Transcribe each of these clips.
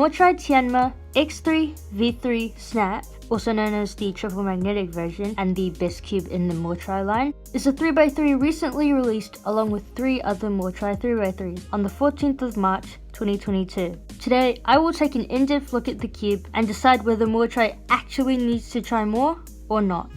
MoreTry TianMa X3 V3 Snap, also known as the triple magnetic version and the best cube in the MoreTry line, is a 3x3 recently released along with 3 other MoreTry 3x3s on the 14th of March 2022. Today, I will take an in-depth look at the cube and decide whether MoreTry actually needs to try more or not.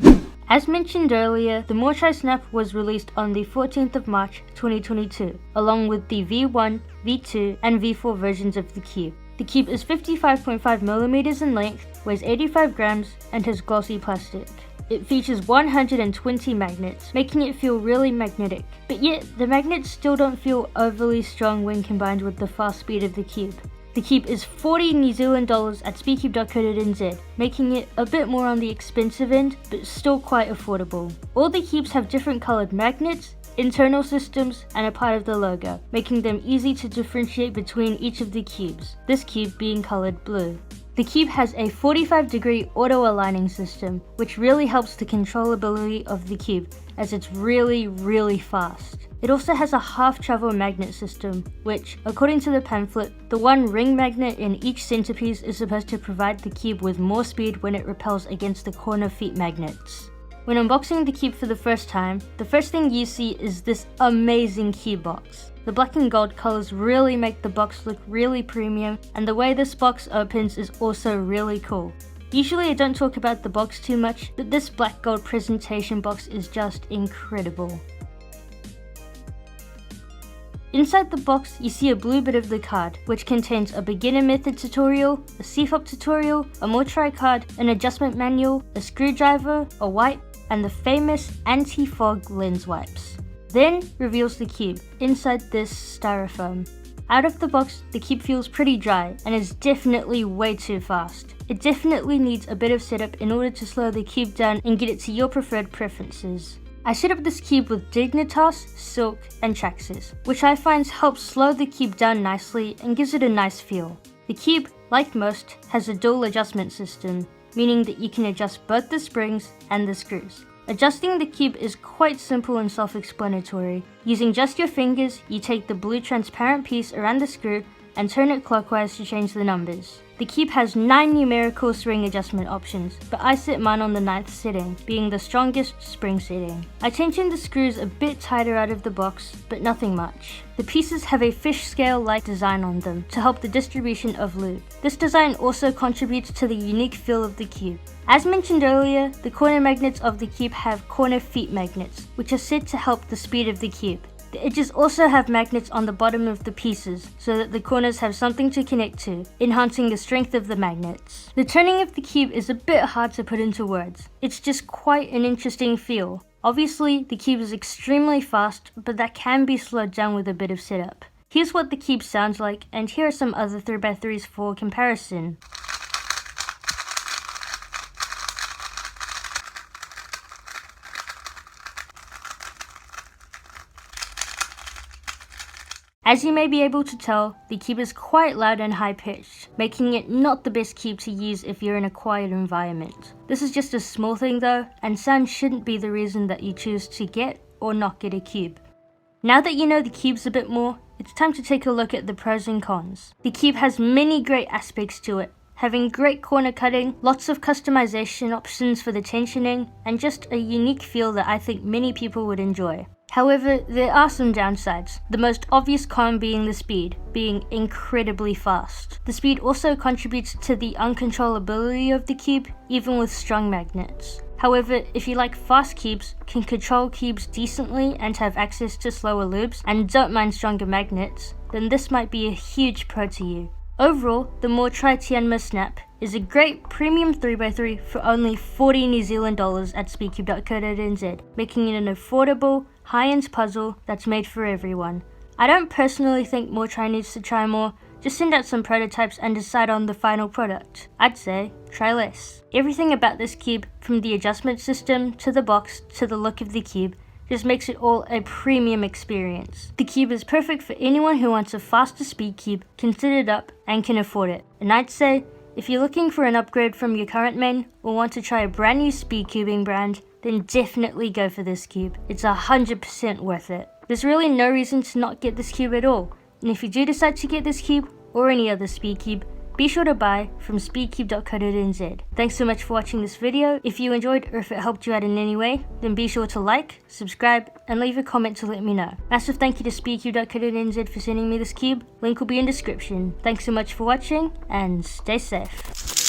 As mentioned earlier, the MoreTry Snap was released on the 14th of March 2022, along with the V1, V2, and V4 versions of the cube. The cube is 55.5mm in length, weighs 85 grams, and has glossy plastic. It features 120 magnets, making it feel really magnetic, but yet the magnets still don't feel overly strong when combined with the fast speed of the cube. The cube is 40 New Zealand dollars at speedcube.co.nz, making it a bit more on the expensive end, but still quite affordable. All the cubes have different coloured magnets, internal systems, and a part of the logo, making them easy to differentiate between each of the cubes, this cube being coloured blue. The cube has a 45-degree auto-aligning system, which really helps the controllability of the cube, as it's really fast. It also has a half-travel magnet system, which, according to the pamphlet, the one ring magnet in each centerpiece is supposed to provide the cube with more speed when it repels against the corner feet magnets. When unboxing the cube for the first time, the first thing you see is this amazing cube box. The black and gold colors really make the box look really premium, and the way this box opens is also really cool. Usually I don't talk about the box too much, but this black gold presentation box is just incredible. Inside the box, you see a blue bit of the card, which contains a beginner method tutorial, a CFOP tutorial, a MoreTry card, an adjustment manual, a screwdriver, a wipe, and the famous anti-fog lens wipes. Then reveals the cube inside this styrofoam. Out of the box, the cube feels pretty dry and is definitely way too fast. It definitely needs a bit of setup in order to slow the cube down and get it to your preferred preferences. I set up this cube with Dignitas, Silk, and Traxxas, which I find helps slow the cube down nicely and gives it a nice feel. The cube, like most, has a dual adjustment system, meaning that you can adjust both the springs and the screws. Adjusting the cube is quite simple and self-explanatory. Using just your fingers, you take the blue transparent piece around the screw and turn it clockwise to change the numbers. The cube has 9 numerical spring adjustment options, but I set mine on the 9th setting, being the strongest spring setting. I tensioned the screws a bit tighter out of the box, but nothing much. The pieces have a fish scale-like design on them to help the distribution of lube. This design also contributes to the unique feel of the cube. As mentioned earlier, the corner magnets of the cube have corner feet magnets, which are said to help the speed of the cube. The edges also have magnets on the bottom of the pieces, so that the corners have something to connect to, enhancing the strength of the magnets. The turning of the cube is a bit hard to put into words. It's just quite an interesting feel. Obviously, the cube is extremely fast, but that can be slowed down with a bit of setup. Here's what the cube sounds like, and here are some other 3x3s for comparison. As you may be able to tell, the cube is quite loud and high-pitched, making it not the best cube to use if you're in a quiet environment. This is just a small thing though, and sound shouldn't be the reason that you choose to get or not get a cube. Now that you know the cubes a bit more, it's time to take a look at the pros and cons. The cube has many great aspects to it, having great corner cutting, lots of customization options for the tensioning, and just a unique feel that I think many people would enjoy. However, there are some downsides, the most obvious con being the speed, being incredibly fast. The speed also contributes to the uncontrollability of the cube, even with strong magnets. However, if you like fast cubes, can control cubes decently and have access to slower loops, and don't mind stronger magnets, then this might be a huge pro to you. Overall, the MoreTry TianMa Snap is a great premium 3x3 for only 40 New Zealand dollars at speedcube.co.nz, making it an affordable, high-end puzzle that's made for everyone. I don't personally think MoreTry needs to try more, just send out some prototypes and decide on the final product. I'd say, try less. Everything about this cube, from the adjustment system, to the box, to the look of the cube, just makes it all a premium experience. The cube is perfect for anyone who wants a faster speed cube, can set it up, and can afford it. And I'd say, if you're looking for an upgrade from your current main, or want to try a brand new speed cubing brand, then definitely go for this cube. It's 100% worth it. There's really no reason to not get this cube at all, and if you do decide to get this cube, or any other speed cube, be sure to buy from speedcube.co.nz. Thanks so much for watching this video. If you enjoyed or if it helped you out in any way, then be sure to like, subscribe, and leave a comment to let me know. Massive thank you to speedcube.co.nz for sending me this cube. Link will be in description. Thanks so much for watching, and stay safe.